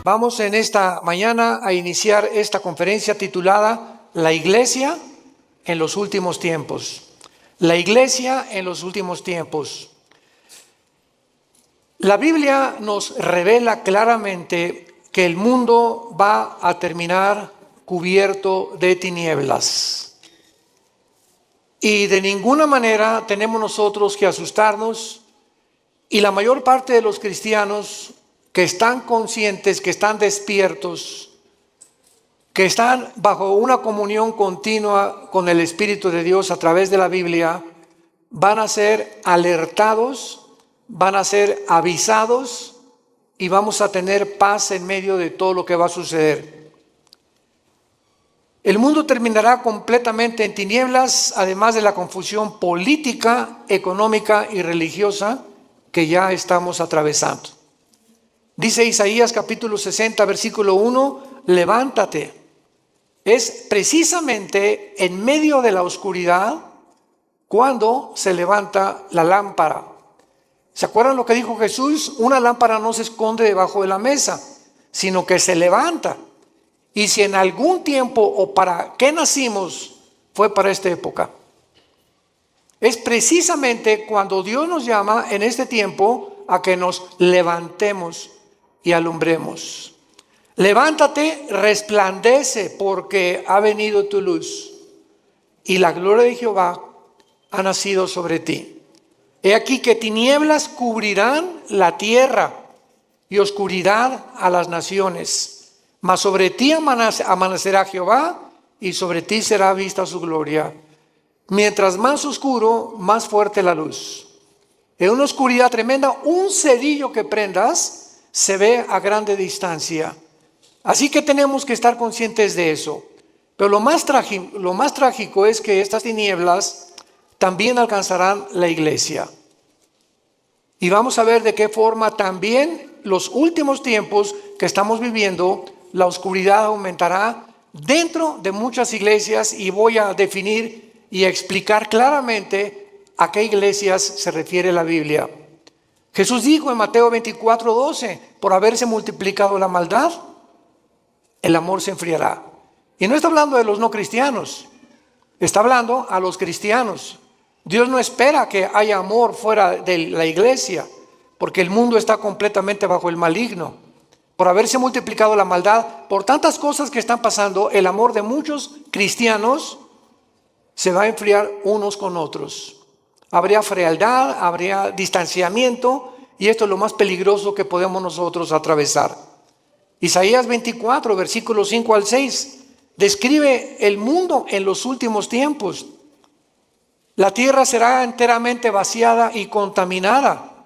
Vamos en esta mañana a iniciar esta conferencia titulada La Iglesia en los últimos tiempos. La Iglesia en los últimos tiempos. La Biblia nos revela claramente que el mundo va a terminar cubierto de tinieblas. Y de ninguna manera tenemos nosotros que asustarnos, y la mayor parte de los cristianos que están conscientes, que están despiertos, que están bajo una comunión continua con el Espíritu de Dios a través de la Biblia, van a ser alertados, van a ser avisados y vamos a tener paz en medio de todo lo que va a suceder. El mundo terminará completamente en tinieblas, además de la confusión política, económica y religiosa que ya estamos atravesando. Dice Isaías capítulo 60, versículo 1, levántate. Es precisamente en medio de la oscuridad cuando se levanta la lámpara. ¿Se acuerdan lo que dijo Jesús? Una lámpara no se esconde debajo de la mesa, sino que se levanta. Y si en algún tiempo o para qué nacimos, fue para esta época. Es precisamente cuando Dios nos llama en este tiempo a que nos levantemos y alumbremos. Levántate, resplandece, porque ha venido tu luz y la gloria de Jehová ha nacido sobre ti. He aquí que tinieblas cubrirán la tierra y oscuridad a las naciones. Mas sobre ti amanecerá Jehová y sobre ti será vista su gloria. Mientras más oscuro, más fuerte la luz. En una oscuridad tremenda, un cerillo que prendas se ve a grande distancia. Así que tenemos que estar conscientes de eso. Pero lo más trágico es que estas tinieblas también alcanzarán la iglesia. Y vamos a ver de qué forma también los últimos tiempos que estamos viviendo, la oscuridad aumentará dentro de muchas iglesias, y voy a definir y a explicar claramente a qué iglesias se refiere la Biblia. Jesús dijo en Mateo 24:12, por haberse multiplicado la maldad, el amor se enfriará. Y no está hablando de los no cristianos, está hablando a los cristianos. Dios no espera que haya amor fuera de la iglesia, porque el mundo está completamente bajo el maligno. Por haberse multiplicado la maldad, por tantas cosas que están pasando, el amor de muchos cristianos se va a enfriar unos con otros. Habría frialdad, habría distanciamiento, y esto es lo más peligroso que podemos nosotros atravesar. Isaías 24, versículos 5 al 6, describe el mundo en los últimos tiempos. La tierra será enteramente vaciada y contaminada.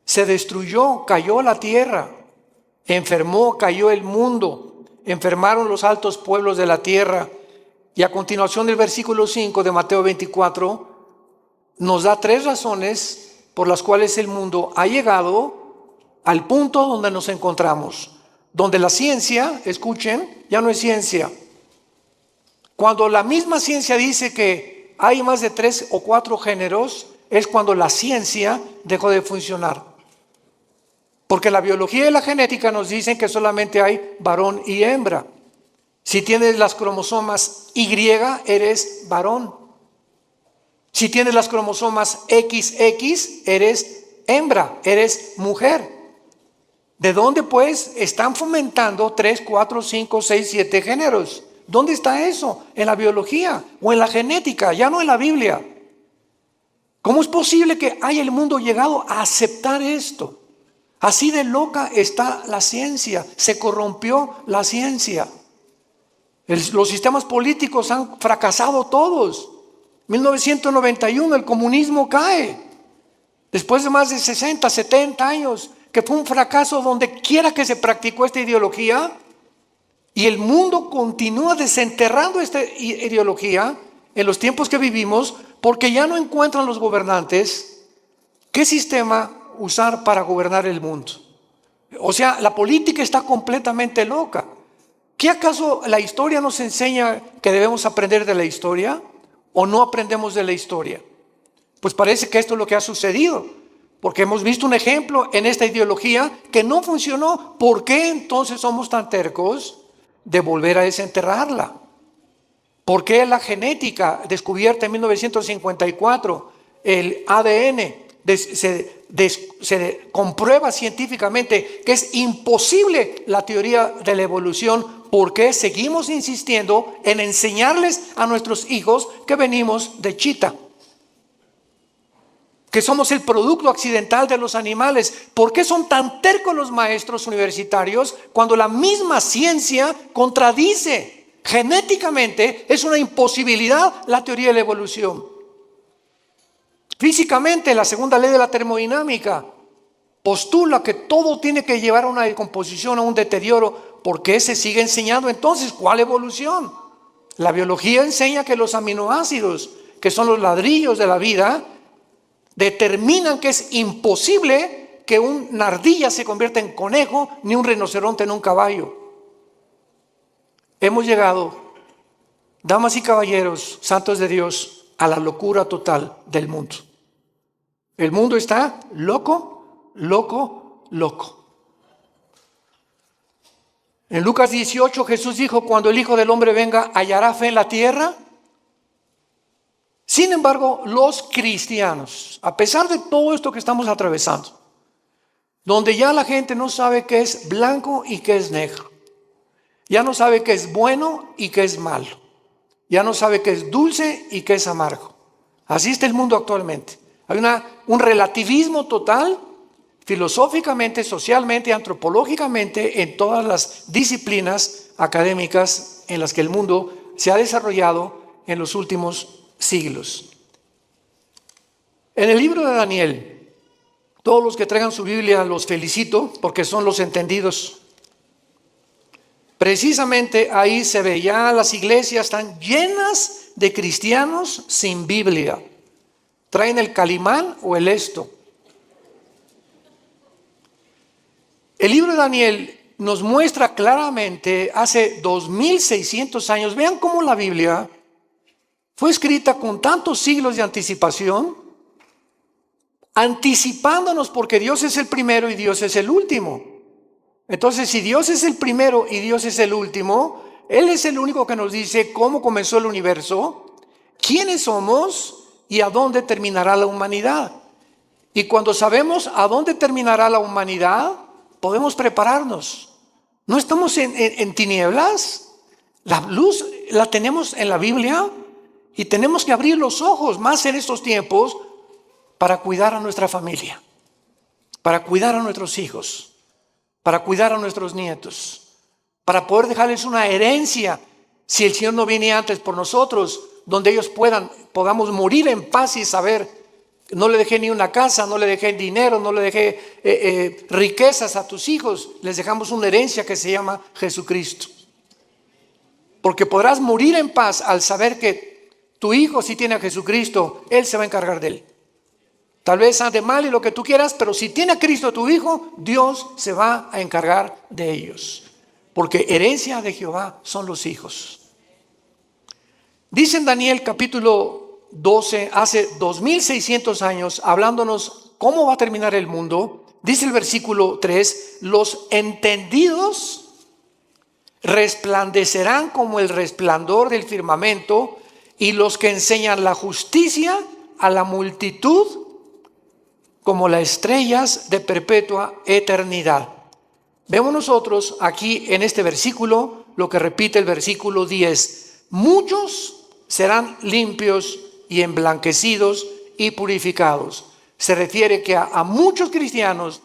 Se destruyó, cayó la tierra. Enfermó, cayó el mundo. Enfermaron los altos pueblos de la tierra. Y a continuación del versículo 5 de Mateo 24 nos da 3 razones por las cuales el mundo ha llegado al punto donde nos encontramos. Donde la ciencia, escuchen, ya no es ciencia. Cuando la misma ciencia dice que hay más de 3 o 4 géneros, es cuando la ciencia dejó de funcionar. Porque la biología y la genética nos dicen que solamente hay varón y hembra. Si tienes las cromosomas Y, eres varón. Si tienes las cromosomas XX, eres hembra, eres mujer. ¿De dónde pues están fomentando 3, 4, 5, 6, 7 géneros? ¿Dónde está eso? En la biología o en la genética, ya no en la Biblia. ¿Cómo es posible que haya el mundo llegado a aceptar esto? Así de loca está la ciencia, se corrompió la ciencia. Los sistemas políticos han fracasado todos. 1991 el comunismo cae. Después de más de 60, 70 años, que fue un fracaso donde quiera que se practicó esta ideología, y el mundo continúa desenterrando esta ideología en los tiempos que vivimos, porque ya no encuentran los gobernantes qué sistema usar para gobernar el mundo. O sea, la política está completamente loca. ¿Qué acaso la historia nos enseña que debemos aprender de la historia o no aprendemos de la historia? Pues parece que esto es lo que ha sucedido. Porque hemos visto un ejemplo en esta ideología que no funcionó. ¿Por qué entonces somos tan tercos de volver a desenterrarla? ¿Por qué la genética descubierta en 1954, el ADN, se comprueba científicamente que es imposible la teoría de la evolución? ¿Por qué seguimos insistiendo en enseñarles a nuestros hijos que venimos de chita? Que somos el producto accidental de los animales. ¿Por qué son tan tercos los maestros universitarios cuando la misma ciencia contradice? Genéticamente es una imposibilidad la teoría de la evolución. Físicamente, la segunda ley de la termodinámica postula que todo tiene que llevar a una decomposición, a un deterioro. ¿Por qué se sigue enseñando entonces? ¿Cuál evolución? La biología enseña que los aminoácidos, que son los ladrillos de la vida, determinan que es imposible que una ardilla se convierta en conejo, ni un rinoceronte en un caballo. Hemos llegado, damas y caballeros, santos de Dios, a la locura total del mundo. El mundo está loco, loco, loco. En Lucas 18 Jesús dijo: cuando el Hijo del Hombre venga, ¿hallará fe en la tierra? Sin embargo, los cristianos, a pesar de todo esto que estamos atravesando, donde ya la gente no sabe qué es blanco y qué es negro, ya no sabe qué es bueno y qué es malo, ya no sabe qué es dulce y qué es amargo. Así está el mundo actualmente. Hay un relativismo total, filosóficamente, socialmente, antropológicamente, en todas las disciplinas académicas en las que el mundo se ha desarrollado en los últimos siglos. En el libro de Daniel, todos los que traigan su Biblia los felicito porque son los entendidos. Precisamente ahí se ve, ya las iglesias están llenas de cristianos sin Biblia. Traen el Calimán o el Esto. El libro de Daniel nos muestra claramente hace 2600 años. Vean cómo la Biblia fue escrita con tantos siglos de anticipación, anticipándonos, porque Dios es el primero y Dios es el último. Entonces, si Dios es el primero y Dios es el último, Él es el único que nos dice cómo comenzó el universo, quiénes somos y a dónde terminará la humanidad. Y cuando sabemos a dónde terminará la humanidad, podemos prepararnos. No estamos en tinieblas. La luz la tenemos en la Biblia. Y tenemos que abrir los ojos más en estos tiempos para cuidar a nuestra familia, para cuidar a nuestros hijos, para cuidar a nuestros nietos, para poder dejarles una herencia si el Señor no viene antes por nosotros, donde ellos podamos morir en paz y saber: no le dejé ni una casa, no le dejé dinero, no le dejé riquezas a tus hijos, les dejamos una herencia que se llama Jesucristo. Porque podrás morir en paz al saber que tu hijo, si tiene a Jesucristo, Él se va a encargar de él. Tal vez ande mal y lo que tú quieras, pero si tiene a Cristo tu hijo, Dios se va a encargar de ellos. Porque herencia de Jehová son los hijos. Dice en Daniel capítulo 12, hace 2600 años, hablándonos cómo va a terminar el mundo, dice el versículo 3: los entendidos resplandecerán como el resplandor del firmamento, y los que enseñan la justicia a la multitud como las estrellas de perpetua eternidad. Vemos nosotros aquí en este versículo lo que repite el versículo 10. Muchos serán limpios y emblanquecidos y purificados. Se refiere que a muchos cristianos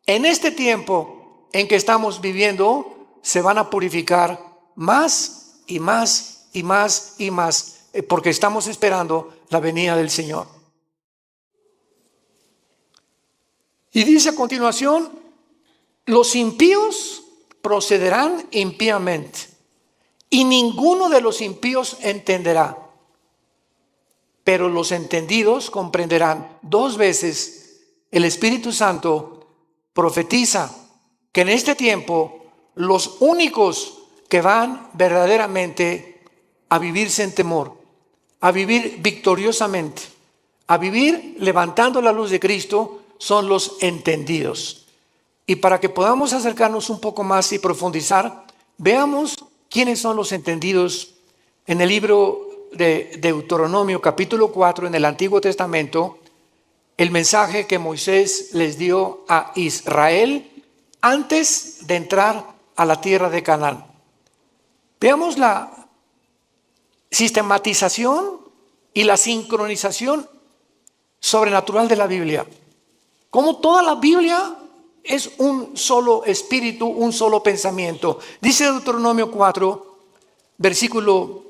en este tiempo en que estamos viviendo se van a purificar más y más y más y más, porque estamos esperando la venida del Señor. Y dice a continuación: los impíos procederán impíamente, y ninguno de los impíos entenderá, pero los entendidos comprenderán. 2 veces el Espíritu Santo profetiza que en este tiempo los únicos que van verdaderamente a vivir sin temor, a vivir victoriosamente, a vivir levantando la luz de Cristo, son los entendidos. Y para que podamos acercarnos un poco más y profundizar, veamos quiénes son los entendidos en el libro de Deuteronomio capítulo 4 en el Antiguo Testamento, el mensaje que Moisés les dio a Israel antes de entrar a la tierra de Canaán. Veamos la sistematización y la sincronización sobrenatural de la Biblia. Como toda la Biblia es un solo espíritu, un solo pensamiento. Dice Deuteronomio 4, versículo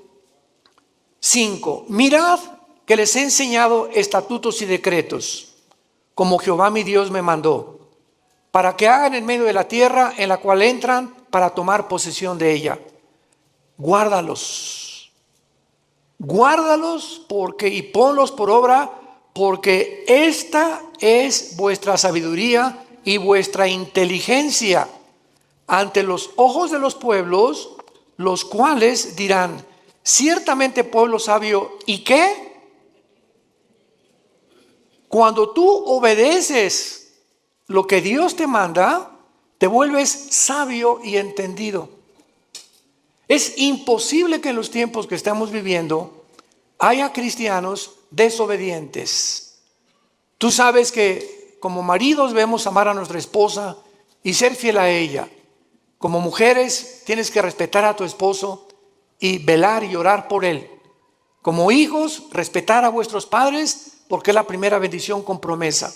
5. Mirad que les he enseñado estatutos y decretos, como Jehová mi Dios me mandó, para que hagan en medio de la tierra en la cual entran para tomar posesión de ella. Guárdalos y ponlos por obra, porque esta es vuestra sabiduría y vuestra inteligencia ante los ojos de los pueblos, los cuales dirán: ciertamente pueblo sabio. ¿Y qué? Cuando tú obedeces lo que Dios te manda, te vuelves sabio y entendido. Es imposible que en los tiempos que estamos viviendo haya cristianos desobedientes. Tú sabes que como maridos debemos amar a nuestra esposa y ser fiel a ella. Como mujeres tienes que respetar a tu esposo y velar y orar por él. Como hijos, respetar a vuestros padres, porque es la primera bendición con promesa.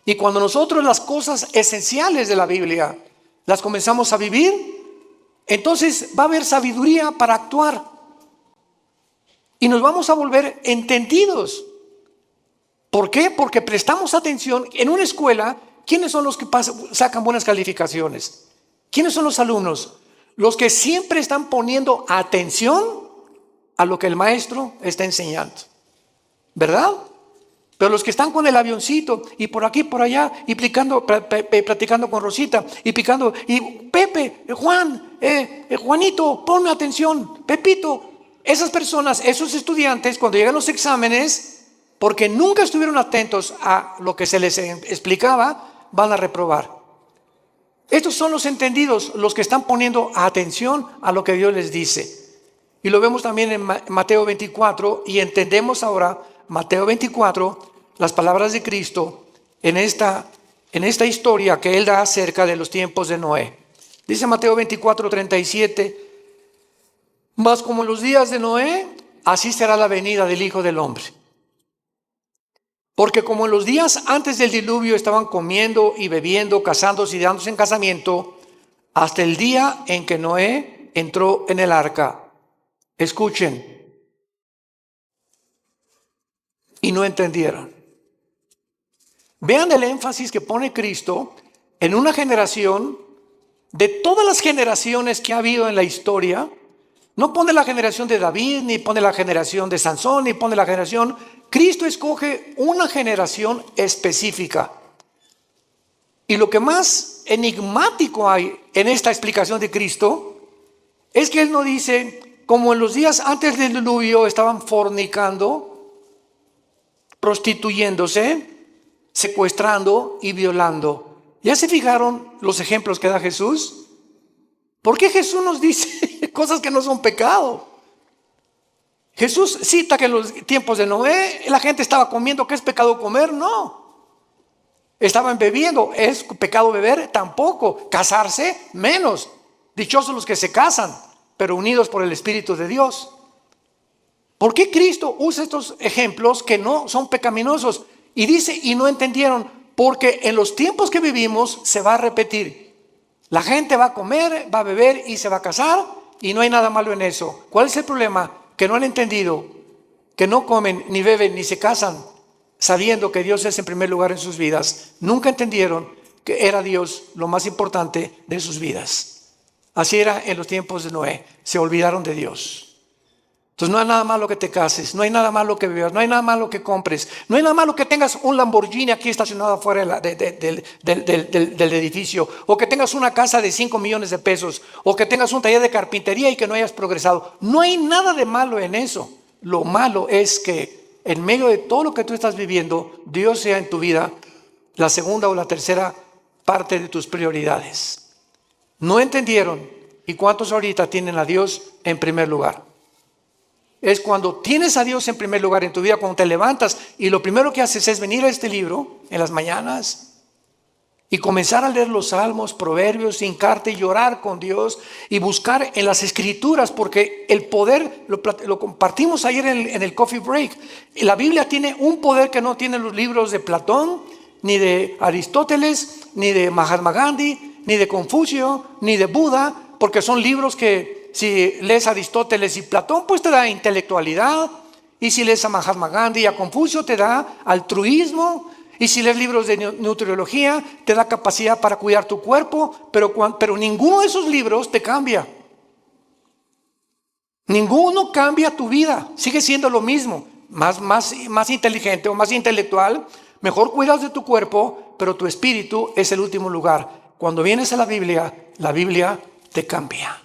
Y cuando nosotros las cosas esenciales de la Biblia las comenzamos a vivir, entonces va a haber sabiduría para actuar. Y nos vamos a volver entendidos. ¿Por qué? Porque prestamos atención. En una escuela, ¿quiénes son los que sacan buenas calificaciones? ¿Quiénes son los alumnos? Los que siempre están poniendo atención a lo que el maestro está enseñando. ¿Verdad? Pero los que están con el avioncito y por aquí, por allá, y platicando con Rosita, y picando, y Pepe, Juan, Juanito, ponme atención, Pepito. Esas personas, esos estudiantes, cuando llegan los exámenes, porque nunca estuvieron atentos a lo que se les explicaba, van a reprobar. Estos son los entendidos, los que están poniendo atención a lo que Dios les dice. Y lo vemos también en Mateo 24, y entendemos ahora Mateo 24, las palabras de Cristo en esta historia que Él da acerca de los tiempos de Noé. Dice Mateo 24, 37, mas como en los días de Noé, así será la venida del Hijo del Hombre. Porque como en los días antes del diluvio estaban comiendo y bebiendo, casándose y dándose en casamiento, hasta el día en que Noé entró en el arca. Escuchen. Y no entendieron. Vean el énfasis que pone Cristo en una generación, de todas las generaciones que ha habido en la historia. No pone la generación de David, ni pone la generación de Sansón, ni pone la generación. Cristo escoge una generación específica. Y lo que más enigmático hay en esta explicación de Cristo es que Él no dice, como en los días antes del diluvio estaban fornicando, prostituyéndose, secuestrando y violando. ¿Ya se fijaron los ejemplos que da Jesús? ¿Por qué Jesús nos dice cosas que no son pecado? Jesús cita que en los tiempos de Noé la gente estaba comiendo. ¿Qué es pecado comer? No. Estaban bebiendo. ¿Es pecado beber? Tampoco. Casarse? Menos. Dichosos los que se casan, pero unidos por el Espíritu de Dios. ¿Por qué Cristo usa estos ejemplos que no son pecaminosos? Y dice, y no entendieron, porque en los tiempos que vivimos se va a repetir. La gente va a comer, va a beber y se va a casar, y no hay nada malo en eso. ¿Cuál es el problema? Que no han entendido, que no comen, ni beben, ni se casan, sabiendo que Dios es en primer lugar en sus vidas. Nunca entendieron que era Dios lo más importante de sus vidas. Así era en los tiempos de Noé. Se olvidaron de Dios. Entonces no hay nada malo que te cases, no hay nada malo que bebas, no hay nada malo que compres, no hay nada malo que tengas un Lamborghini aquí estacionado afuera del edificio, o que tengas una casa de 5 millones de pesos, o que tengas un taller de carpintería y que no hayas progresado. No hay nada de malo en eso. Lo malo es que en medio de todo lo que tú estás viviendo, Dios sea en tu vida la segunda o la tercera parte de tus prioridades. No entendieron. ¿Y cuántos ahorita tienen a Dios en primer lugar? Es cuando tienes a Dios en primer lugar en tu vida, cuando te levantas y lo primero que haces es venir a este libro en las mañanas y comenzar a leer los salmos, proverbios, hincarte y llorar con Dios y buscar en las escrituras, porque el poder, lo compartimos ayer en el coffee break, la Biblia tiene un poder que no tienen los libros de Platón, ni de Aristóteles, ni de Mahatma Gandhi, ni de Confucio, ni de Buda, porque son libros que si lees a Aristóteles y Platón, pues te da intelectualidad, y si lees a Mahatma Gandhi y a Confucio te da altruismo, y si lees libros de nutriología, te da capacidad para cuidar tu cuerpo, pero ninguno de esos libros te cambia. Ninguno cambia tu vida, sigue siendo lo mismo, más inteligente o más intelectual, mejor cuidas de tu cuerpo, pero tu espíritu es el último lugar. Cuando vienes a la Biblia te cambia.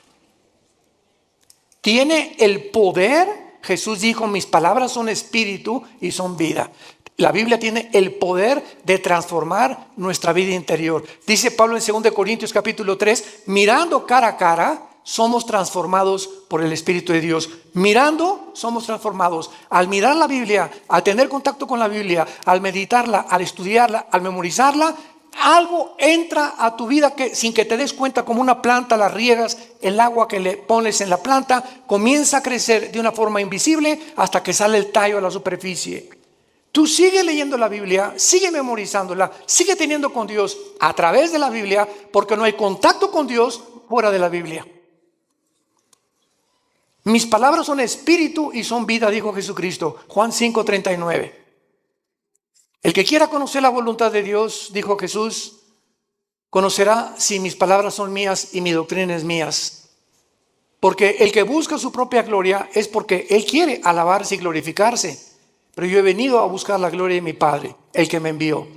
Tiene el poder, Jesús dijo, mis palabras son espíritu y son vida. La Biblia tiene el poder de transformar nuestra vida interior. Dice Pablo en 2 Corintios capítulo 3, mirando cara a cara, somos transformados por el Espíritu de Dios. Mirando, somos transformados. Al mirar la Biblia, al tener contacto con la Biblia, al meditarla, al estudiarla, al memorizarla, algo entra a tu vida que sin que te des cuenta, como una planta, la riegas, el agua que le pones en la planta comienza a crecer de una forma invisible hasta que sale el tallo a la superficie. Tú sigue leyendo la Biblia, sigue memorizándola, sigue teniendo con Dios a través de la Biblia, porque no hay contacto con Dios fuera de la Biblia. Mis palabras son espíritu y son vida, dijo Jesucristo, Juan 5:39. El que quiera conocer la voluntad de Dios, dijo Jesús, conocerá si mis palabras son mías y mi doctrina es mías. Porque el que busca su propia gloria es porque él quiere alabarse y glorificarse. Pero yo he venido a buscar la gloria de mi Padre, el que me envió.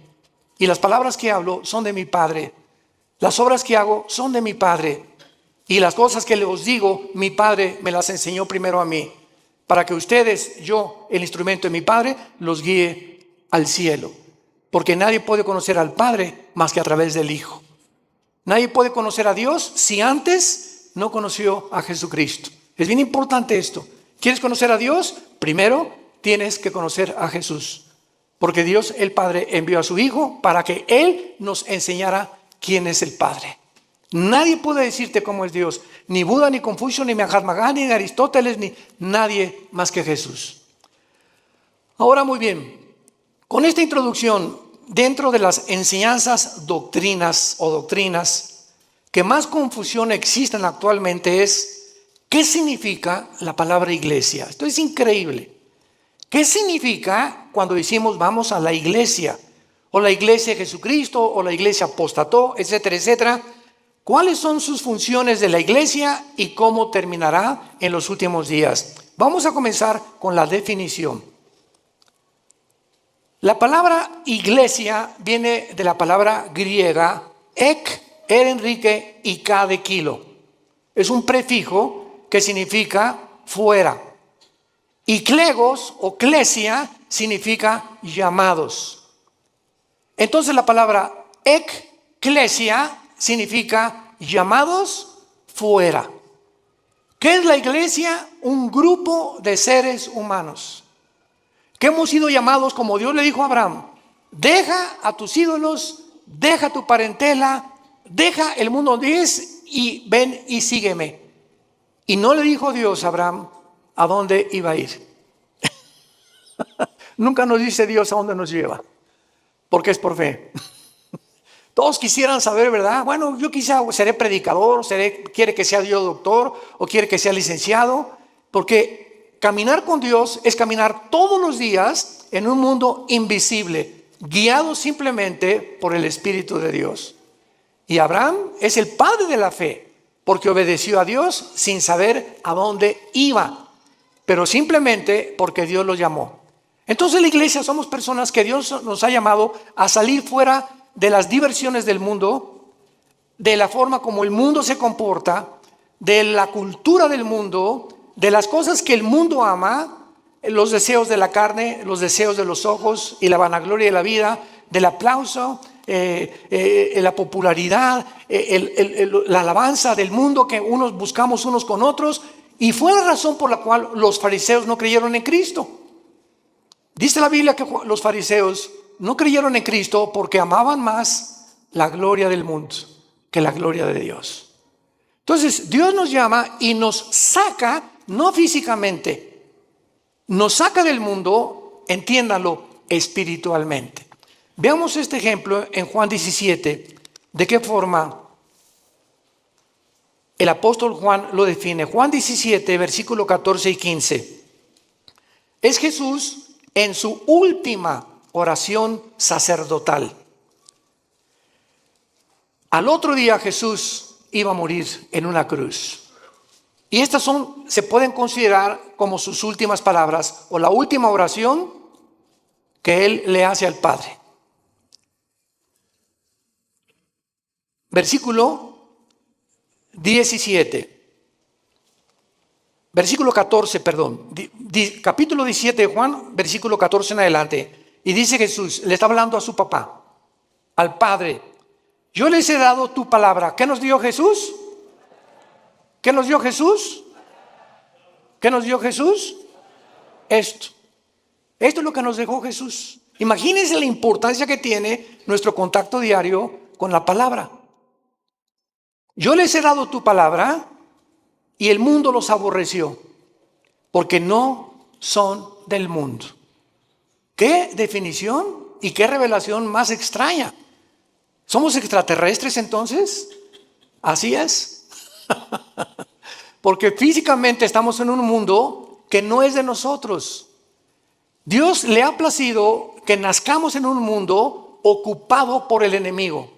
Y las palabras que hablo son de mi Padre. Las obras que hago son de mi Padre. Y las cosas que les digo, mi Padre me las enseñó primero a mí. Para que ustedes, yo, el instrumento de mi Padre, los guíe al cielo. Porque nadie puede conocer al Padre más que a través del Hijo. Nadie puede conocer a Dios si antes no conoció a Jesucristo. Es bien importante esto. ¿Quieres conocer a Dios? Primero tienes que conocer a Jesús, porque Dios el Padre envió a su Hijo para que Él nos enseñara quién es el Padre. Nadie puede decirte cómo es Dios, ni Buda, ni Confucio, ni Mahatma Gandhi, ni Aristóteles, ni nadie más que Jesús. Ahora muy bien, con esta introducción, dentro de las enseñanzas doctrinas que más confusión existen actualmente es, ¿qué significa la palabra iglesia? Esto es increíble. ¿Qué significa cuando decimos vamos a la iglesia? O la iglesia de Jesucristo, o la iglesia apostató, etcétera, etcétera. ¿Cuáles son sus funciones de la iglesia y cómo terminará en los últimos días? Vamos a comenzar con la definición. La palabra iglesia viene de la palabra griega ek, Enrique y K de kilo. Es un prefijo que significa fuera. Y clegos o clesia significa llamados. Entonces la palabra eclesia significa llamados fuera. ¿Qué es la iglesia? Un grupo de seres humanos que hemos sido llamados, como Dios le dijo a Abraham, deja a tus ídolos, deja tu parentela, deja el mundo donde es y ven y sígueme. Y no le dijo Dios a Abraham a dónde iba a ir. Nunca nos dice Dios a dónde nos lleva, porque es por fe. Todos quisieran saber, ¿verdad? Bueno, yo quizá seré predicador, quiere que sea yo doctor o quiere que sea licenciado, porque caminar con Dios es caminar todos los días en un mundo invisible, guiado simplemente por el Espíritu de Dios. Y Abraham es el padre de la fe, porque obedeció a Dios sin saber a dónde iba, pero simplemente porque Dios lo llamó. Entonces la iglesia somos personas que Dios nos ha llamado a salir fuera de las diversiones del mundo, de la forma como el mundo se comporta, de la cultura del mundo, de las cosas que el mundo ama, los deseos de la carne, los deseos de los ojos y la vanagloria de la vida, del aplauso, la popularidad, la alabanza del mundo que unos buscamos unos con otros, y fue la razón por la cual los fariseos no creyeron en Cristo. Dice la Biblia que los fariseos no creyeron en Cristo porque amaban más la gloria del mundo que la gloria de Dios. Entonces Dios nos llama y nos saca, no físicamente, nos saca del mundo, entiéndalo, espiritualmente. Veamos este ejemplo en Juan 17, de qué forma el apóstol Juan lo define. Juan 17, versículo 14 y 15. Es Jesús en su última oración sacerdotal. Al otro día Jesús iba a morir en una cruz. Y estas se pueden considerar como sus últimas palabras o la última oración que él le hace al Padre. Versículo 17. Versículo 14, perdón. Capítulo 17 de Juan, versículo 14 en adelante. Y dice Jesús, le está hablando a su papá, al Padre. Yo les he dado tu palabra. ¿Qué nos dio Jesús? ¿Qué nos dio Jesús? ¿Qué nos dio Jesús? Esto. Esto es lo que nos dejó Jesús. Imagínense la importancia que tiene nuestro contacto diario con la palabra. Yo les he dado tu palabra y el mundo los aborreció porque no son del mundo. ¿Qué definición y qué revelación más extraña? ¿Somos extraterrestres entonces? Así es. Porque físicamente estamos en un mundo que no es de nosotros. Dios le ha placido que nazcamos en un mundo ocupado por el enemigo.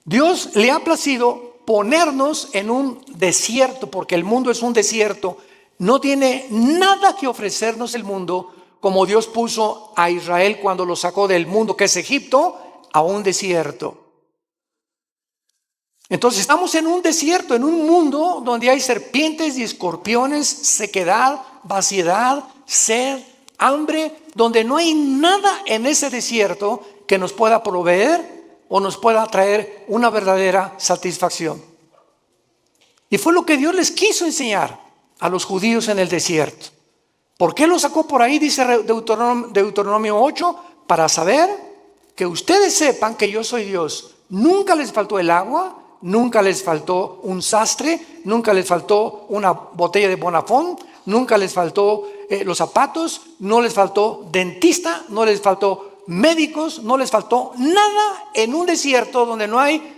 Dios le ha placido ponernos en un desierto, porque el mundo es un desierto. No tiene nada que ofrecernos el mundo, como Dios puso a Israel cuando lo sacó del mundo, que es Egipto, a un desierto. Entonces estamos en un desierto, en un mundo donde hay serpientes y escorpiones, sequedad, vaciedad, sed, hambre, donde no hay nada en ese desierto que nos pueda proveer o nos pueda traer una verdadera satisfacción. Y fue lo que Dios les quiso enseñar a los judíos en el desierto. ¿Por qué lo sacó por ahí? Dice Deuteronomio 8, para saber que ustedes sepan que yo soy Dios. Nunca les faltó el agua, nunca les faltó un sastre, nunca les faltó una botella de Bonafón, nunca les faltó los zapatos, no les faltó dentista, no les faltó médicos, no les faltó nada en un desierto donde no hay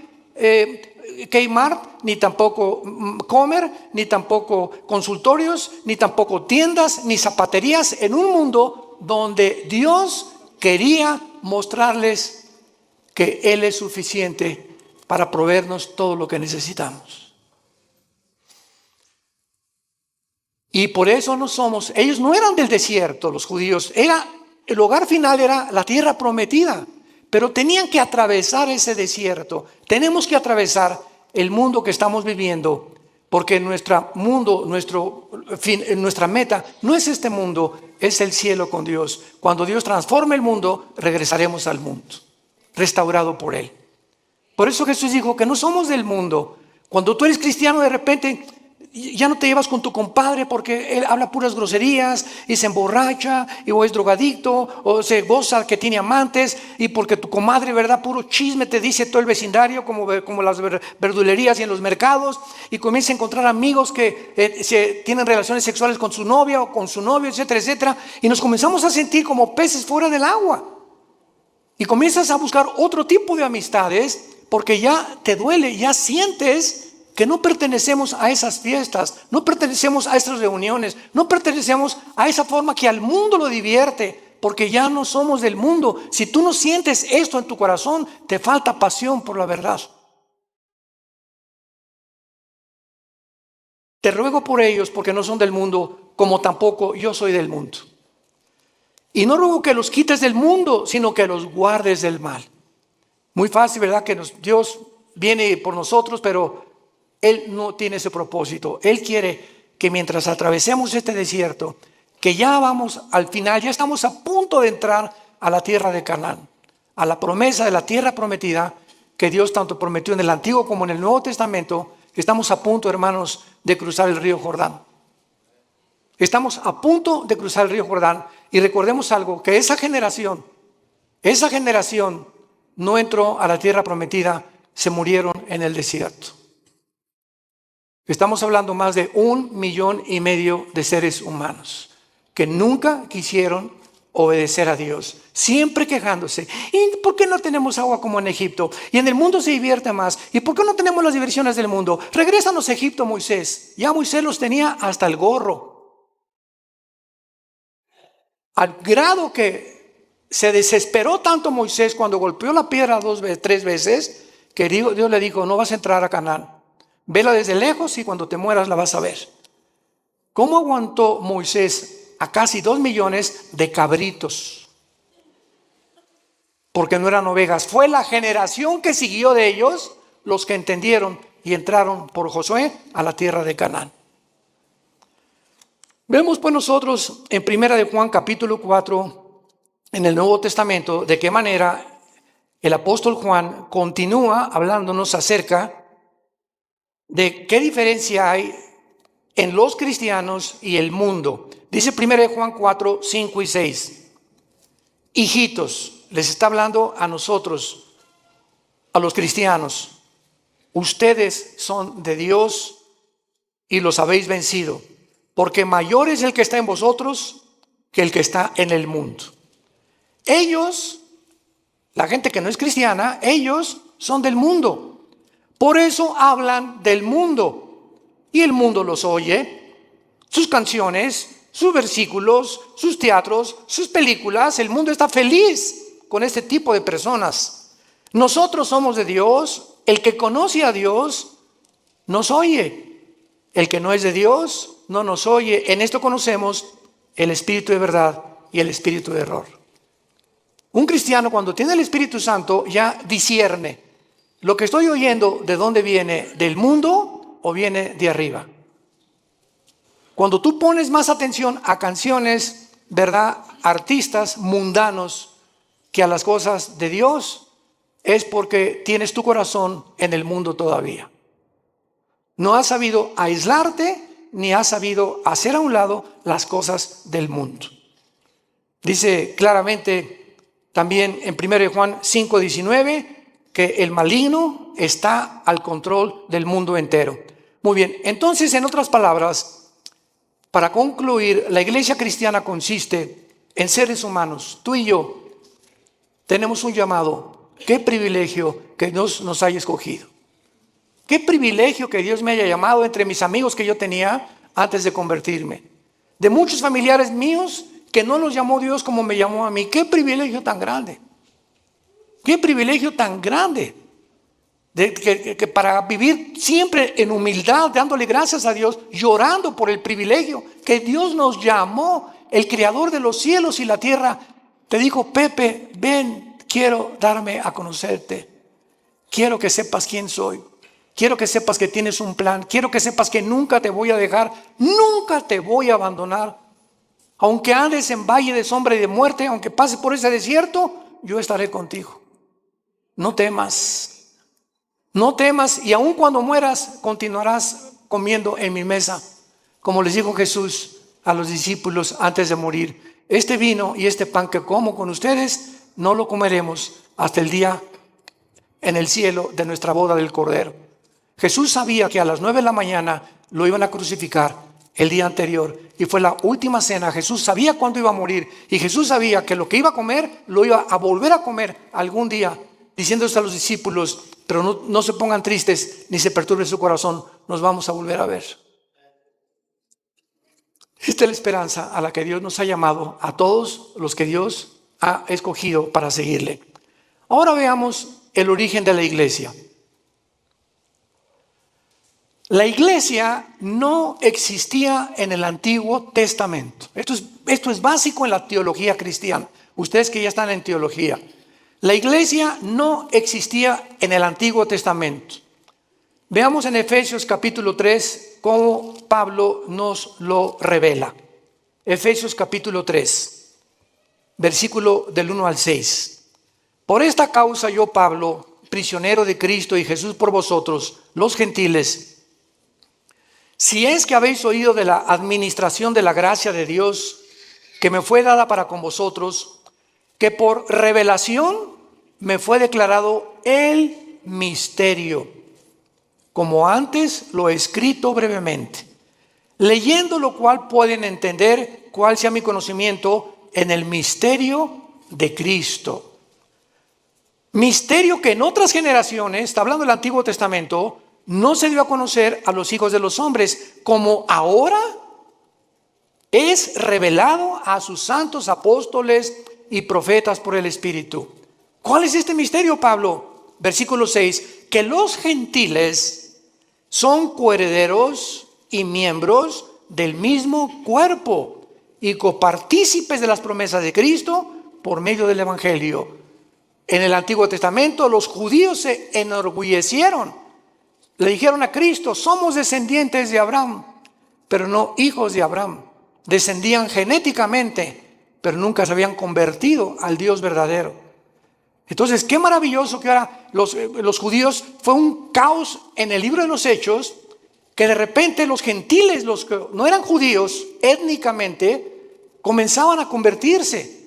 Kmart, ni tampoco Comer, ni tampoco consultorios, ni tampoco tiendas, ni zapaterías, en un mundo donde Dios quería mostrarles que Él es suficiente para proveernos todo lo que necesitamos. Y por eso no somos, ellos no eran del desierto, los judíos, el hogar final era la tierra prometida, pero tenían que atravesar ese desierto. Tenemos que atravesar el mundo que estamos viviendo, porque nuestra meta no es este mundo, es el cielo con Dios. Cuando Dios transforme el mundo, regresaremos al mundo, restaurado por Él. Por eso Jesús dijo que no somos del mundo. Cuando tú eres cristiano, de repente ya no te llevas con tu compadre porque él habla puras groserías y se emborracha o es drogadicto o se goza que tiene amantes, y porque tu comadre, ¿verdad?, puro chisme te dice todo el vecindario, como las verdulerías y en los mercados, y comienza a encontrar amigos que tienen relaciones sexuales con su novia o con su novio, etcétera, etcétera, y nos comenzamos a sentir como peces fuera del agua, y comienzas a buscar otro tipo de amistades porque ya te duele, ya sientes que no pertenecemos a esas fiestas, no pertenecemos a esas reuniones, no pertenecemos a esa forma que al mundo lo divierte, porque ya no somos del mundo. Si tú no sientes esto en tu corazón, te falta pasión por la verdad. Te ruego por ellos, porque no son del mundo, como tampoco yo soy del mundo. Y no ruego que los quites del mundo, sino que los guardes del mal. Muy fácil, ¿verdad?, que Dios viene por nosotros, pero Él no tiene ese propósito. Él quiere que mientras atravesemos este desierto, que ya vamos al final, ya estamos a punto de entrar a la tierra de Canaán, a la promesa de la tierra prometida que Dios tanto prometió en el Antiguo como en el Nuevo Testamento. Estamos a punto, hermanos, de cruzar el río Jordán. Estamos a punto de cruzar el río Jordán, y recordemos algo, que esa generación no entró a la tierra prometida, se murieron en el desierto. Estamos hablando más de 1,5 millones de seres humanos que nunca quisieron obedecer a Dios, siempre quejándose. ¿Y por qué no tenemos agua como en Egipto? Y en el mundo se divierte más. ¿Y por qué no tenemos las diversiones del mundo? Regrésanos a Egipto, Moisés. Ya Moisés los tenía hasta el gorro. Al grado que se desesperó tanto Moisés cuando golpeó la piedra 3 veces, que Dios le dijo: no vas a entrar a Canaán. Vela desde lejos y cuando te mueras la vas a ver. ¿Cómo aguantó Moisés a casi 2 millones de cabritos? Porque no eran ovejas. Fue la generación que siguió de ellos los que entendieron y entraron por Josué a la tierra de Canaán. Vemos pues nosotros en 1 de Juan capítulo 4, en el Nuevo Testamento, de qué manera el apóstol Juan continúa hablándonos acerca de qué diferencia hay en los cristianos y el mundo. Dice 1 de Juan 4, 5 y 6. Hijitos, les está hablando a nosotros, a los cristianos. Ustedes son de Dios y los habéis vencido, porque mayor es el que está en vosotros que el que está en el mundo. Ellos, la gente que no es cristiana, ellos son del mundo. Por eso hablan del mundo, y el mundo los oye, sus canciones, sus versículos, sus teatros, sus películas. El mundo está feliz con este tipo de personas. Nosotros somos de Dios. El que conoce a Dios nos oye. El que no es de Dios no nos oye. En esto conocemos el espíritu de verdad y el espíritu de error. Un cristiano, cuando tiene el Espíritu Santo, ya discierne: ¿lo que estoy oyendo de dónde viene? ¿Del mundo o viene de arriba? Cuando tú pones más atención a canciones, ¿verdad?, artistas mundanos, que a las cosas de Dios, es porque tienes tu corazón en el mundo todavía. No has sabido aislarte, ni has sabido hacer a un lado las cosas del mundo. Dice claramente también en 1 Juan 5:19 que el maligno está al control del mundo entero. Muy bien, entonces, en otras palabras, para concluir, la iglesia cristiana consiste en seres humanos. Tú y yo tenemos un llamado. Qué privilegio que Dios nos haya escogido. Qué privilegio que Dios me haya llamado entre mis amigos que yo tenía antes de convertirme. De muchos familiares míos que no los llamó Dios como me llamó a mí. Qué privilegio tan grande. Qué privilegio tan grande. Que para vivir siempre en humildad, dándole gracias a Dios, llorando por el privilegio que Dios nos llamó, el creador de los cielos y la tierra. Te dijo: Pepe, ven, quiero darme a conocerte. Quiero que sepas quién soy. Quiero que sepas que tienes un plan. Quiero que sepas que nunca te voy a dejar. Nunca te voy a abandonar. Aunque andes en valle de sombra y de muerte, aunque pases por ese desierto, yo estaré contigo. No temas. No temas, y aun cuando mueras, continuarás comiendo en mi mesa. Como les dijo Jesús a los discípulos antes de morir: este vino y este pan que como con ustedes, no lo comeremos hasta el día en el cielo de nuestra boda del Cordero. Jesús sabía que a las 9 de la mañana lo iban a crucificar el día anterior, y fue la última cena. Jesús sabía cuándo iba a morir, y Jesús sabía que lo que iba a comer, lo iba a volver a comer algún día, diciéndose a los discípulos: pero no se pongan tristes ni se perturbe su corazón, nos vamos a volver a ver. Esta es la esperanza a la que Dios nos ha llamado a todos los que Dios ha escogido para seguirle. Ahora veamos el origen de la iglesia. La iglesia no existía en el Antiguo Testamento. Esto es básico en la teología cristiana. Ustedes que ya están en teología. La iglesia no existía en el Antiguo Testamento. Veamos en Efesios capítulo 3 cómo Pablo nos lo revela. Efesios capítulo 3. versículo del 1 al 6. Por esta causa yo, Pablo, prisionero de Cristo y Jesús por vosotros, los gentiles, si es que habéis oído de la administración de la gracia de Dios que me fue dada para con vosotros, que por revelación me fue declarado el misterio, como antes lo he escrito brevemente, leyendo lo cual pueden entender cuál sea mi conocimiento en el misterio de Cristo. Misterio que en otras generaciones, está hablando del Antiguo Testamento, no se dio a conocer a los hijos de los hombres, como ahora es revelado a sus santos apóstoles y profetas por el Espíritu. ¿Cuál es este misterio, Pablo? Versículo 6, que los gentiles son coherederos y miembros del mismo cuerpo y copartícipes de las promesas de Cristo por medio del Evangelio. En el Antiguo Testamento los judíos se enorgullecieron. Le dijeron a Cristo, somos descendientes de Abraham, pero no hijos de Abraham. Descendían genéticamente, pero nunca se habían convertido al Dios verdadero. Entonces, qué maravilloso que ahora los judíos, fue un caos en el libro de los Hechos, que de repente los gentiles, los que no eran judíos étnicamente, comenzaban a convertirse.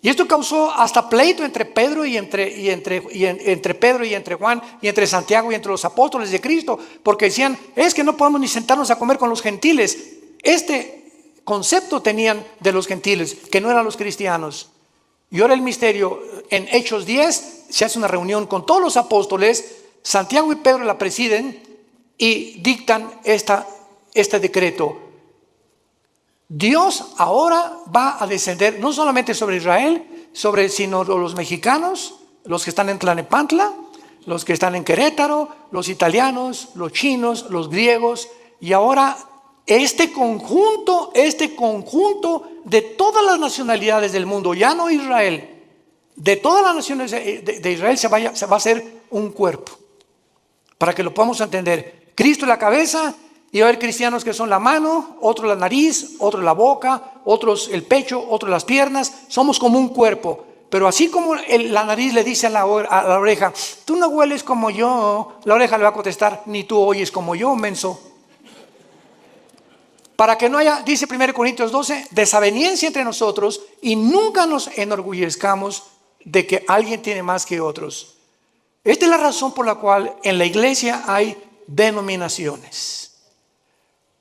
Y esto causó hasta pleito entre Pedro entre Pedro y entre Juan y entre Santiago y entre los apóstoles de Cristo, porque decían, es que no podemos ni sentarnos a comer con los gentiles. Este concepto tenían de los gentiles, que no eran los cristianos. Y ahora el misterio, en Hechos 10, se hace una reunión con todos los apóstoles, Santiago y Pedro la presiden y dictan este decreto. Dios ahora va a descender no solamente sobre Israel, sino los mexicanos, los que están en Tlalnepantla, los que están en Querétaro, los italianos, los chinos, los griegos, y ahora este conjunto de todas las nacionalidades del mundo, ya no Israel, de todas las naciones de Israel se va a hacer un cuerpo, para que lo podamos entender. Cristo es la cabeza. Y va a haber cristianos que son la mano, otros la nariz, otros la boca, otros el pecho, otros las piernas. Somos como un cuerpo. Pero así como la nariz le dice a la oreja, tú no hueles como yo, la oreja le va a contestar, ni tú oyes como yo, menso. Para que no haya, dice 1 Corintios 12, desaveniencia entre nosotros y nunca nos enorgullezcamos de que alguien tiene más que otros. Esta es la razón por la cual en la iglesia hay denominaciones.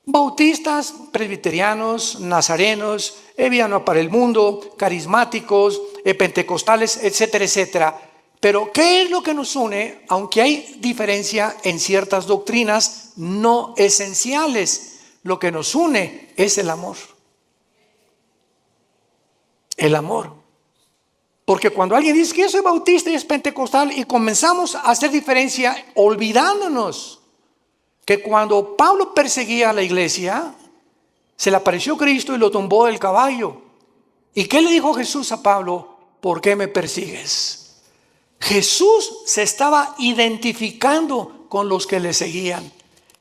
Bautistas, presbiterianos, nazarenos, Villanueva para el Mundo, carismáticos, pentecostales, etcétera, etcétera. Pero ¿qué es lo que nos une? Aunque hay diferencia en ciertas doctrinas no esenciales, lo que nos une es el amor. El amor. Porque cuando alguien dice que yo soy bautista y es pentecostal y comenzamos a hacer diferencia olvidándonos que cuando Pablo perseguía a la iglesia, se le apareció Cristo y lo tumbó del caballo. ¿Y qué le dijo Jesús a Pablo? ¿Por qué me persigues? Jesús se estaba identificando con los que le seguían.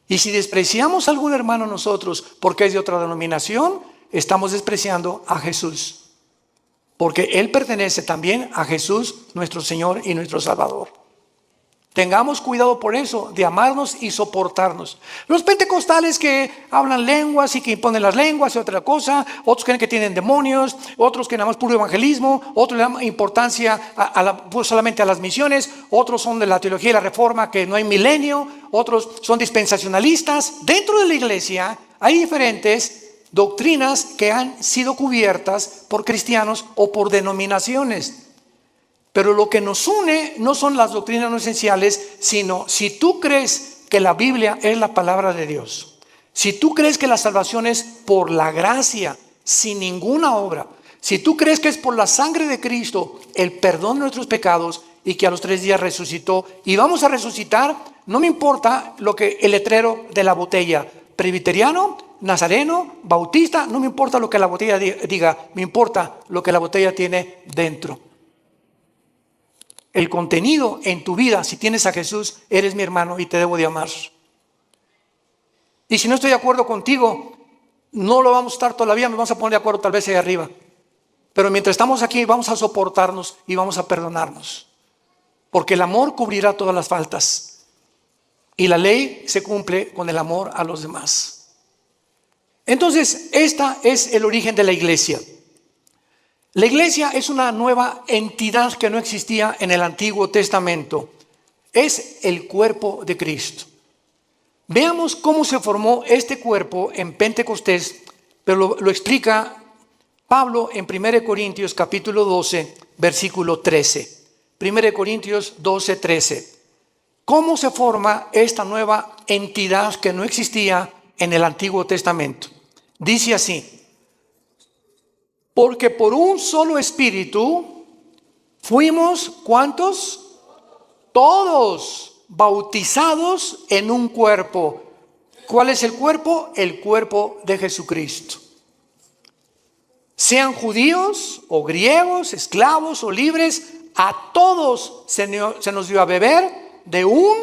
Y si despreciamos a algún hermano nosotros porque es de otra denominación, estamos despreciando a Jesús. Porque Él pertenece también a Jesús, nuestro Señor y nuestro Salvador. Tengamos cuidado por eso, de amarnos y soportarnos. Los pentecostales que hablan lenguas y que imponen las lenguas y otra cosa, otros creen que tienen demonios, otros que nada más puro evangelismo, otros le dan importancia pues solamente a las misiones, otros son de la teología y la reforma, que no hay milenio, otros son dispensacionalistas. Dentro de la iglesia hay diferentes doctrinas que han sido cubiertas por cristianos o por denominaciones. Pero lo que nos une no son las doctrinas no esenciales, sino si tú crees que la Biblia es la palabra de Dios, si tú crees que la salvación es por la gracia, sin ninguna obra, si tú crees que es por la sangre de Cristo el perdón de nuestros pecados y que a los 3 días resucitó y vamos a resucitar, no me importa lo que el letrero de la botella, presbiteriano, nazareno, bautista, no me importa lo que la botella diga, me importa lo que la botella tiene dentro. El contenido en tu vida, si tienes a Jesús, eres mi hermano y te debo de amar. Y si no estoy de acuerdo contigo, no lo vamos a estar todavía, nos vamos a poner de acuerdo tal vez ahí arriba. Pero mientras estamos aquí vamos a soportarnos y vamos a perdonarnos. Porque el amor cubrirá todas las faltas. Y la ley se cumple con el amor a los demás. Entonces, este es el origen de la iglesia. La iglesia es una nueva entidad que no existía en el Antiguo Testamento. Es el cuerpo de Cristo. Veamos cómo se formó este cuerpo en Pentecostés, pero lo explica Pablo en 1 Corintios capítulo 12, versículo 13. 1 Corintios 12, 13. ¿Cómo se forma esta nueva entidad que no existía en el Antiguo Testamento? Dice así: porque por un solo espíritu fuimos, ¿cuántos? Todos bautizados en un cuerpo. ¿Cuál es el cuerpo? El cuerpo de Jesucristo. Sean judíos o griegos, esclavos o libres, a todos se nos dio a beber de un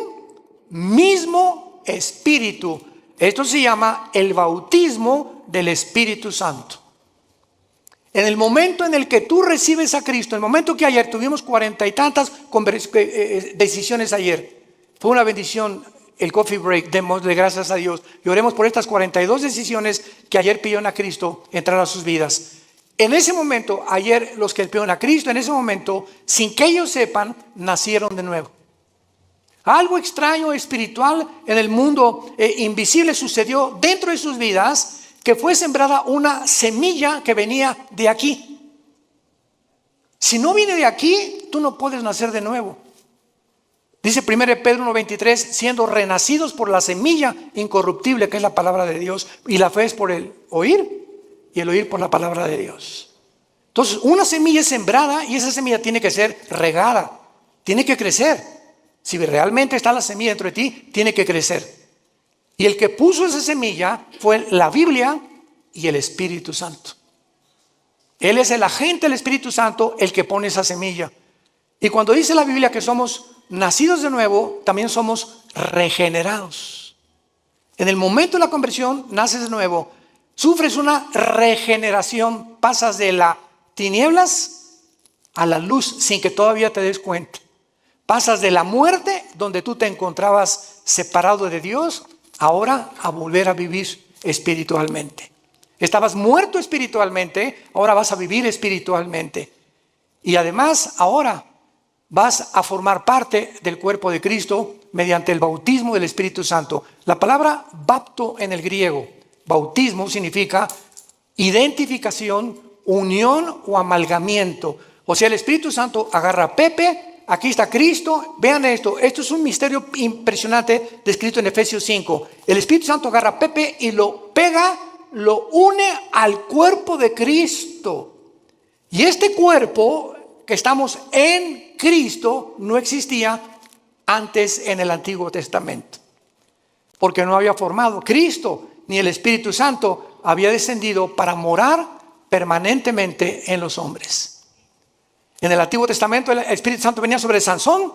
mismo espíritu. Esto se llama el bautismo del Espíritu Santo. En el momento en el que tú recibes a Cristo, el momento que ayer tuvimos 40 y tantas decisiones ayer, fue una bendición el coffee break, démosle gracias a Dios y oremos por estas 42 decisiones que ayer pidieron a Cristo entrar a sus vidas. En ese momento, ayer los que pidieron a Cristo, en ese momento, sin que ellos sepan, nacieron de nuevo. Algo extraño, espiritual, en el mundo invisible sucedió dentro de sus vidas, que fue sembrada una semilla que venía de aquí. Si no viene de aquí, tú no puedes nacer de nuevo. Dice 1 Pedro 1:23, siendo renacidos por la semilla incorruptible que es la palabra de Dios, y la fe es por el oír, y el oír por la palabra de Dios. Entonces, una semilla es sembrada y esa semilla tiene que ser regada, tiene que crecer. Si realmente está la semilla dentro de ti, tiene que crecer. Y el que puso esa semilla fue la Biblia y el Espíritu Santo. Él es el agente del Espíritu Santo el que pone esa semilla. Y cuando dice la Biblia que somos nacidos de nuevo, también somos regenerados. En el momento de la conversión, naces de nuevo, sufres una regeneración, pasas de las tinieblas a la luz sin que todavía te des cuenta. Pasas de la muerte, donde tú te encontrabas separado de Dios, ahora a volver a vivir espiritualmente. Estabas muerto espiritualmente, ahora vas a vivir espiritualmente. Y además, ahora vas a formar parte del cuerpo de Cristo mediante el bautismo del Espíritu Santo. La palabra bapto en el griego, bautismo, significa identificación, unión o amalgamiento. O sea, el Espíritu Santo agarra a Pepe, aquí está Cristo, vean esto es un misterio impresionante descrito en Efesios 5. El Espíritu Santo agarra a Pepe y lo pega, lo une al cuerpo de Cristo. Y este cuerpo que estamos en Cristo no existía antes en el Antiguo Testamento, porque no había formado. Cristo ni el Espíritu Santo había descendido para morar permanentemente en los hombres. En el Antiguo Testamento el Espíritu Santo venía sobre Sansón.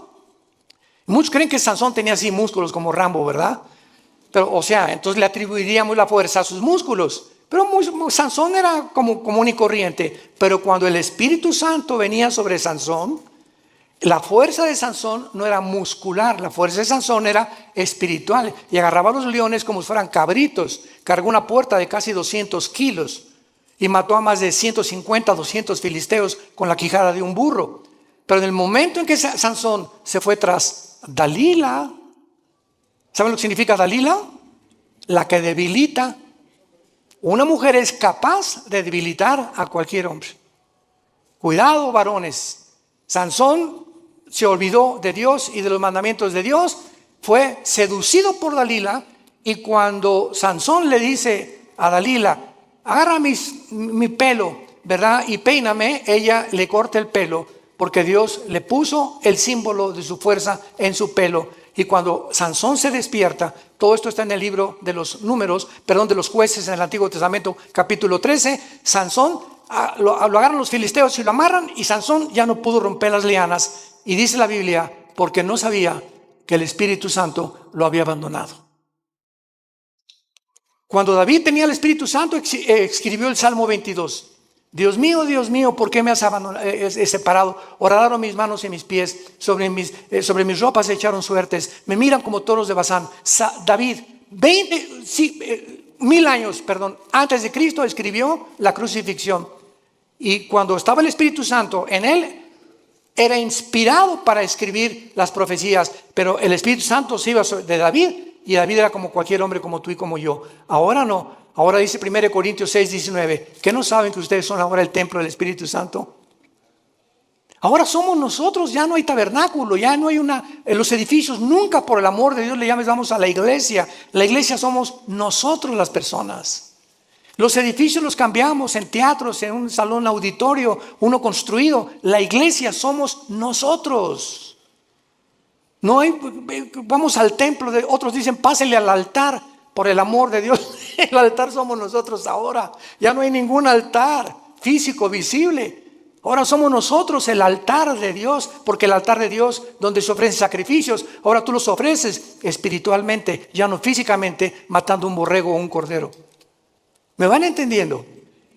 Muchos creen que Sansón tenía así músculos como Rambo, ¿verdad? Pero, o sea, entonces le atribuiríamos la fuerza a sus músculos. Pero Sansón era como común y corriente. Pero cuando el Espíritu Santo venía sobre Sansón, la fuerza de Sansón no era muscular, la fuerza de Sansón era espiritual. Y agarraba a los leones como si fueran cabritos. Cargó una puerta de casi 200 kilos. Y mató a más de 150, 200 filisteos con la quijada de un burro. Pero en el momento en que Sansón se fue tras Dalila, ¿saben lo que significa Dalila? La que debilita. Una mujer es capaz de debilitar a cualquier hombre. Cuidado, varones. Sansón se olvidó de Dios y de los mandamientos de Dios. Fue seducido por Dalila. Y cuando Sansón le dice a Dalila, agarra mi pelo, ¿verdad? Y peíname, ella le corta el pelo, porque Dios le puso el símbolo de su fuerza en su pelo. Y cuando Sansón se despierta, todo esto está en el libro de los números, de los jueces en el Antiguo Testamento, capítulo 13, Sansón, lo agarran los filisteos y lo amarran, y Sansón ya no pudo romper las lianas. Y dice la Biblia, porque no sabía que el Espíritu Santo lo había abandonado. Cuando David tenía el Espíritu Santo, escribió el Salmo 22. Dios mío, ¿por qué me has separado? Horadaron mis manos y mis pies, sobre mis ropas se echaron suertes, me miran como toros de Basán. David, 1000 años, antes de Cristo escribió la crucifixión. Y cuando estaba el Espíritu Santo en él, era inspirado para escribir las profecías, pero el Espíritu Santo se iba de David, y David era como cualquier hombre, como tú y como yo. Ahora no. Ahora dice 1 Corintios 6:19, ¿qué no saben que ustedes son ahora el templo del Espíritu Santo? Ahora somos nosotros, ya no hay tabernáculo, ya no hay en los edificios, nunca por el amor de Dios le llamamos a la iglesia. La iglesia somos nosotros las personas. Los edificios los cambiamos en teatros, en un salón auditorio, uno construido. La iglesia somos nosotros. No hay, vamos al templo, otros dicen pásenle al altar. Por el amor de Dios, el altar somos nosotros ahora. Ya no hay ningún altar físico, visible. Ahora somos nosotros el altar de Dios, porque el altar de Dios donde se ofrecen sacrificios, ahora tú los ofreces espiritualmente, ya no físicamente, matando un borrego o un cordero. ¿Me van entendiendo?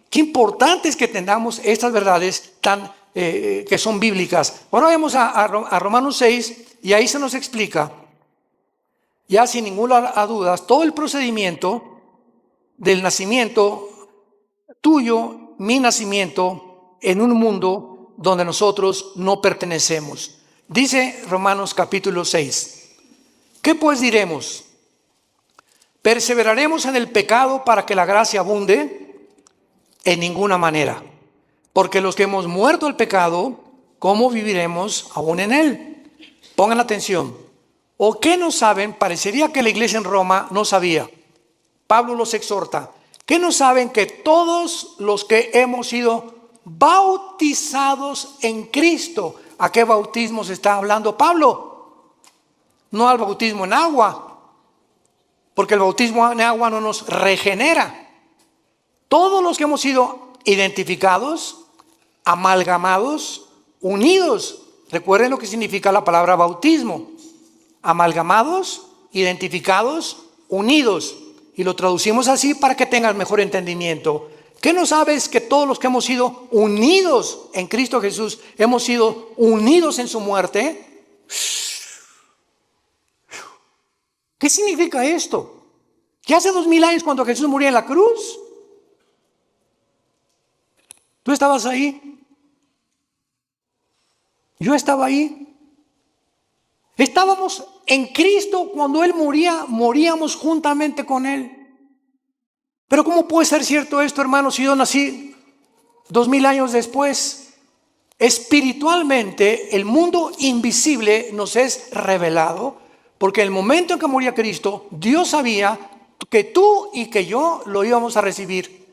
Qué importante es que tengamos estas verdades que son bíblicas. Ahora vamos a Romanos 6 y ahí se nos explica, ya sin ninguna duda, todo el procedimiento del nacimiento tuyo, mi nacimiento, en un mundo donde nosotros no pertenecemos. Dice Romanos capítulo 6. ¿Qué pues diremos? ¿Perseveraremos en el pecado para que la gracia abunde? En ninguna manera. Porque los que hemos muerto al pecado, ¿cómo viviremos aún en él? Pongan atención. ¿O qué no saben? Parecería que la iglesia en Roma no sabía. Pablo los exhorta. ¿Qué no saben? Que todos los que hemos sido bautizados en Cristo. ¿A qué bautismo se está hablando Pablo? No al bautismo en agua, porque el bautismo en agua no nos regenera. Todos los que hemos sido identificados, amalgamados, unidos. Recuerden lo que significa la palabra bautismo. Amalgamados, identificados, unidos. Y lo traducimos así para que tengan mejor entendimiento. ¿Qué no sabes? Que todos los que hemos sido unidos en Cristo Jesús, hemos sido unidos en su muerte. ¿Qué significa esto? Que hace 2000 años cuando Jesús murió en la cruz, ¿tú estabas ahí? Yo estaba ahí. Estábamos en Cristo cuando Él moría, moríamos juntamente con Él. Pero ¿cómo puede ser cierto esto, hermanos, si yo nací 2000 años después? Espiritualmente, el mundo invisible nos es revelado, porque en el momento en que moría Cristo, Dios sabía que tú y que yo lo íbamos a recibir.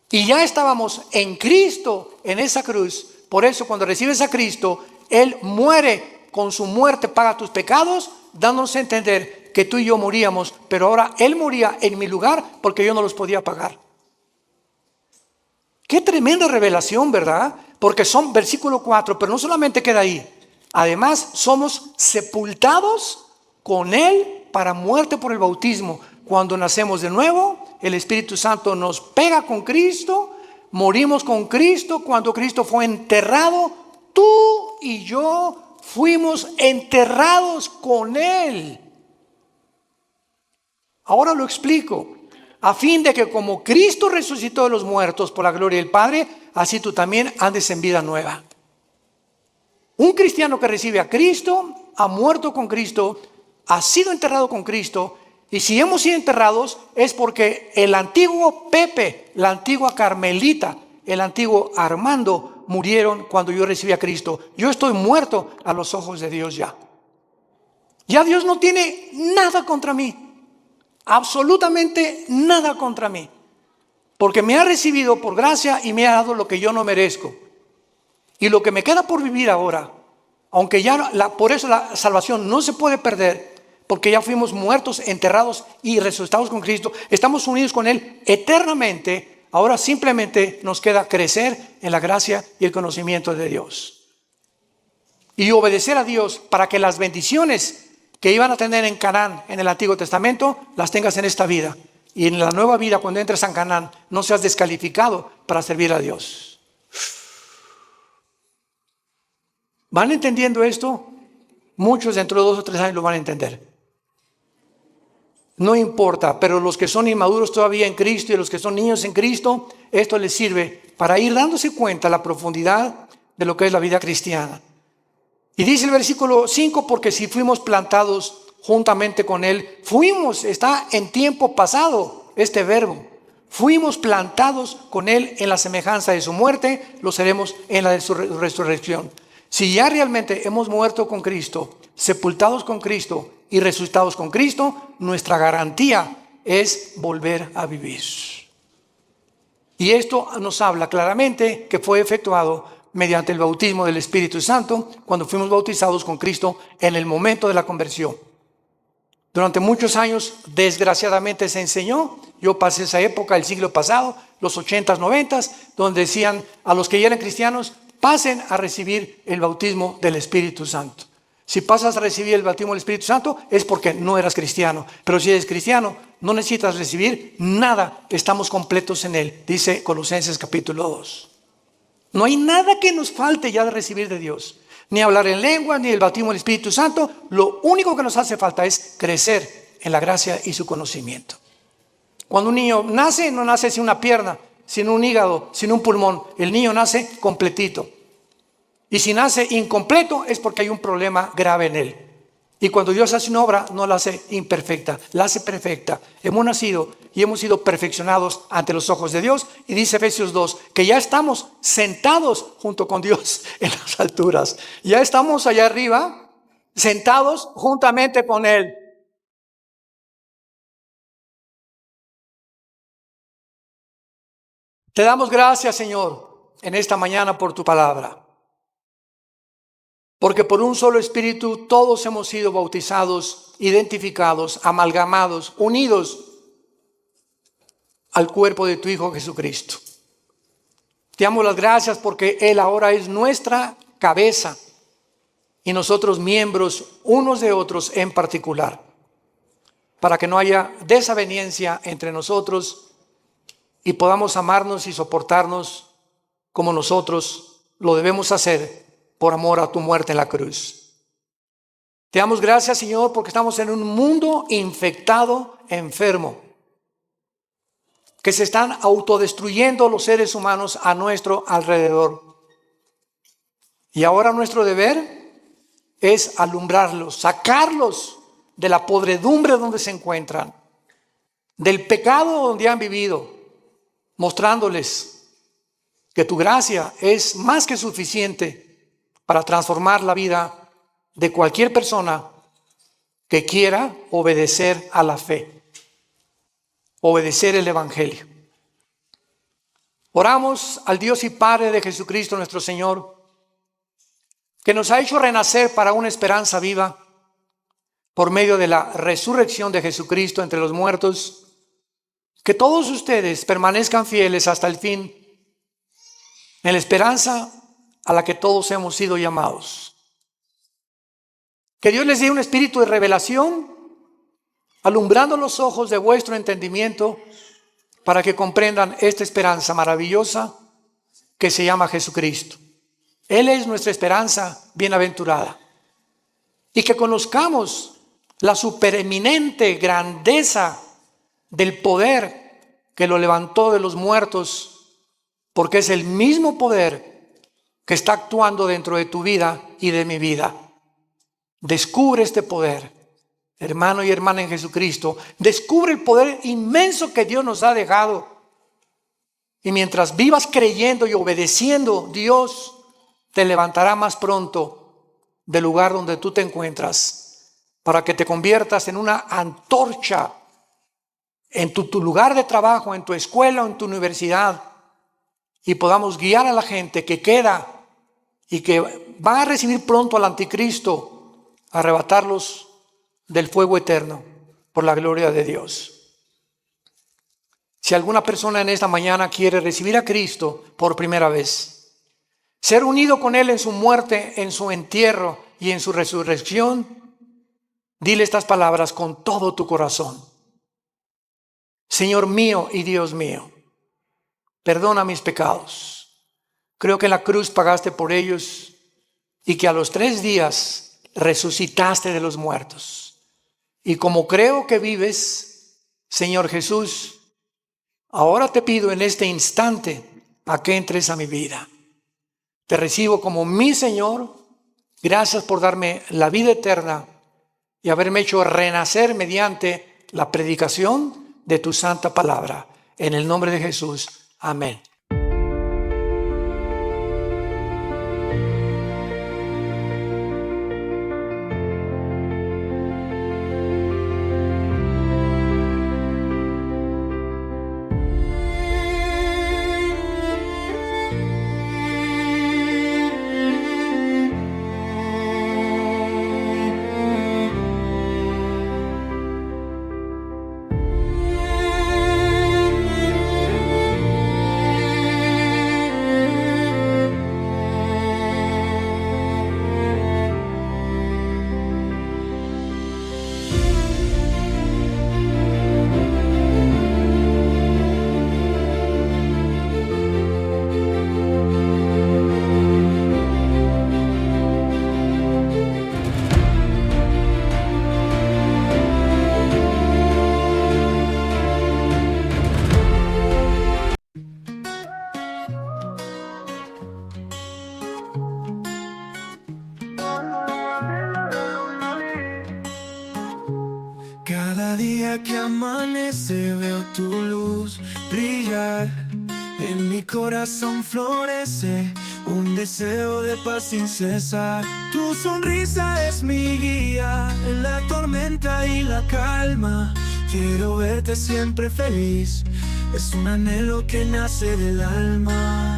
Y ya estábamos en Cristo, en esa cruz. Por eso cuando recibes a Cristo, Él muere. Con su muerte paga tus pecados, dándonos a entender que tú y yo moríamos, pero ahora Él moría en mi lugar porque yo no los podía pagar. Qué tremenda revelación, ¿verdad? Porque son versículo 4, pero no solamente queda ahí. Además, somos sepultados con Él para muerte por el bautismo. Cuando nacemos de nuevo, el Espíritu Santo nos pega con Cristo, morimos con Cristo. Cuando Cristo fue enterrado, tú y yo fuimos enterrados con Él. Ahora lo explico. A fin de que como Cristo resucitó de los muertos por la gloria del Padre, así tú también andes en vida nueva. Un cristiano que recibe a Cristo, ha muerto con Cristo, ha sido enterrado con Cristo. Y si hemos sido enterrados es porque el antiguo Pepe, la antigua Carmelita, el antiguo Armando murieron cuando yo recibí a Cristo. Yo estoy muerto a los ojos de Dios ya. Ya Dios no tiene nada contra mí. Absolutamente nada contra mí. Porque me ha recibido por gracia y me ha dado lo que yo no merezco. Y lo que me queda por vivir ahora, aunque ya por eso la salvación no se puede perder, porque ya fuimos muertos, enterrados y resucitados con Cristo, estamos unidos con Él eternamente. Ahora simplemente nos queda crecer en la gracia y el conocimiento de Dios. Y obedecer a Dios para que las bendiciones que iban a tener en Canaán en el Antiguo Testamento, las tengas en esta vida. Y en la nueva vida, cuando entres a Canaán, no seas descalificado para servir a Dios. ¿Van entendiendo esto? Muchos dentro de 2 o 3 años lo van a entender. No importa, pero los que son inmaduros todavía en Cristo y los que son niños en Cristo, esto les sirve para ir dándose cuenta la profundidad de lo que es la vida cristiana. Y dice el versículo 5, porque si fuimos plantados juntamente con Él, está en tiempo pasado este verbo. Fuimos plantados con Él en la semejanza de su muerte, lo seremos en la de su resurrección. Si ya realmente hemos muerto con Cristo, sepultados con Cristo y resucitados con Cristo, nuestra garantía es volver a vivir. Y esto nos habla claramente que fue efectuado mediante el bautismo del Espíritu Santo cuando fuimos bautizados con Cristo en el momento de la conversión. Durante muchos años, desgraciadamente, se enseñó. Yo pasé esa época, el siglo pasado, los 80s, 90s, donde decían a los que ya eran cristianos, pasen a recibir el bautismo del Espíritu Santo. Si pasas a recibir el bautismo del Espíritu Santo es porque no eras cristiano. Pero si eres cristiano, no necesitas recibir nada. Estamos completos en Él, dice Colosenses capítulo 2. No hay nada que nos falte ya de recibir de Dios. Ni hablar en lengua, ni el bautismo del Espíritu Santo. Lo único que nos hace falta es crecer en la gracia y su conocimiento. Cuando un niño nace, no nace sin una pierna, sin un hígado, sin un pulmón. El niño nace completito. Y si nace incompleto es porque hay un problema grave en él. Y cuando Dios hace una obra, no la hace imperfecta, la hace perfecta. Hemos nacido y hemos sido perfeccionados ante los ojos de Dios. Y dice Efesios 2, que ya estamos sentados junto con Dios en las alturas. Ya estamos allá arriba, sentados juntamente con Él. Te damos gracias, Señor, en esta mañana por tu palabra. Porque por un solo Espíritu todos hemos sido bautizados, identificados, amalgamados, unidos al cuerpo de tu Hijo Jesucristo. Te damos las gracias porque Él ahora es nuestra cabeza y nosotros miembros unos de otros en particular, para que no haya desaveniencia entre nosotros y podamos amarnos y soportarnos como nosotros lo debemos hacer por amor a tu muerte en la cruz. Te damos gracias, Señor, porque estamos en un mundo infectado, enfermo, que se están autodestruyendo los seres humanos a nuestro alrededor. Y ahora nuestro deber es alumbrarlos, sacarlos de la podredumbre donde se encuentran, del pecado donde han vivido, mostrándoles que tu gracia es más que suficiente para transformar la vida de cualquier persona que quiera obedecer a la fe, obedecer el Evangelio. Oramos al Dios y Padre de Jesucristo nuestro Señor, que nos ha hecho renacer para una esperanza viva por medio de la resurrección de Jesucristo entre los muertos. Que todos ustedes permanezcan fieles hasta el fin en la esperanza a la que todos hemos sido llamados. Que Dios les dé un espíritu de revelación, alumbrando los ojos de vuestro entendimiento para que comprendan esta esperanza maravillosa que se llama Jesucristo. Él es nuestra esperanza bienaventurada. Y que conozcamos la supereminente grandeza del poder que lo levantó de los muertos, porque es el mismo poder que está actuando dentro de tu vida y de mi vida. Descubre este poder, hermano y hermana en Jesucristo. Descubre el poder inmenso que Dios nos ha dejado. Y mientras vivas creyendo y obedeciendo, Dios te levantará más pronto del lugar donde tú te encuentras, para que te conviertas en una antorcha en tu lugar de trabajo, en tu escuela o en tu universidad, y podamos guiar a la gente que queda y que va a recibir pronto al anticristo, arrebatarlos del fuego eterno por la gloria de Dios. Si alguna persona en esta mañana quiere recibir a Cristo por primera vez, ser unido con Él en su muerte, en su entierro y en su resurrección, dile estas palabras con todo tu corazón. Señor mío y Dios mío, perdona mis pecados. Creo que en la cruz pagaste por ellos y que a los 3 días resucitaste de los muertos. Y como creo que vives, Señor Jesús, ahora te pido en este instante a que entres a mi vida. Te recibo como mi Señor. Gracias por darme la vida eterna y haberme hecho renacer mediante la predicación de tu santa palabra. En el nombre de Jesús. Amén. Cada día que amanece veo tu luz brillar. En mi corazón florece un deseo de paz sin cesar. Tu sonrisa es mi guía en la tormenta y la calma. Quiero verte siempre feliz, es un anhelo que nace del alma.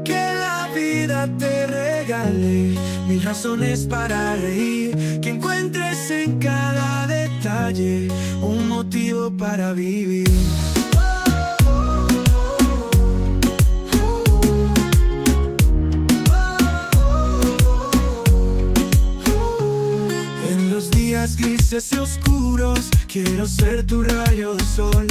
Que la vida te regale mil razones para reír, que encuentres en cada detalle un motivo para vivir. En los días grises y oscuros quiero ser tu rayo de sol.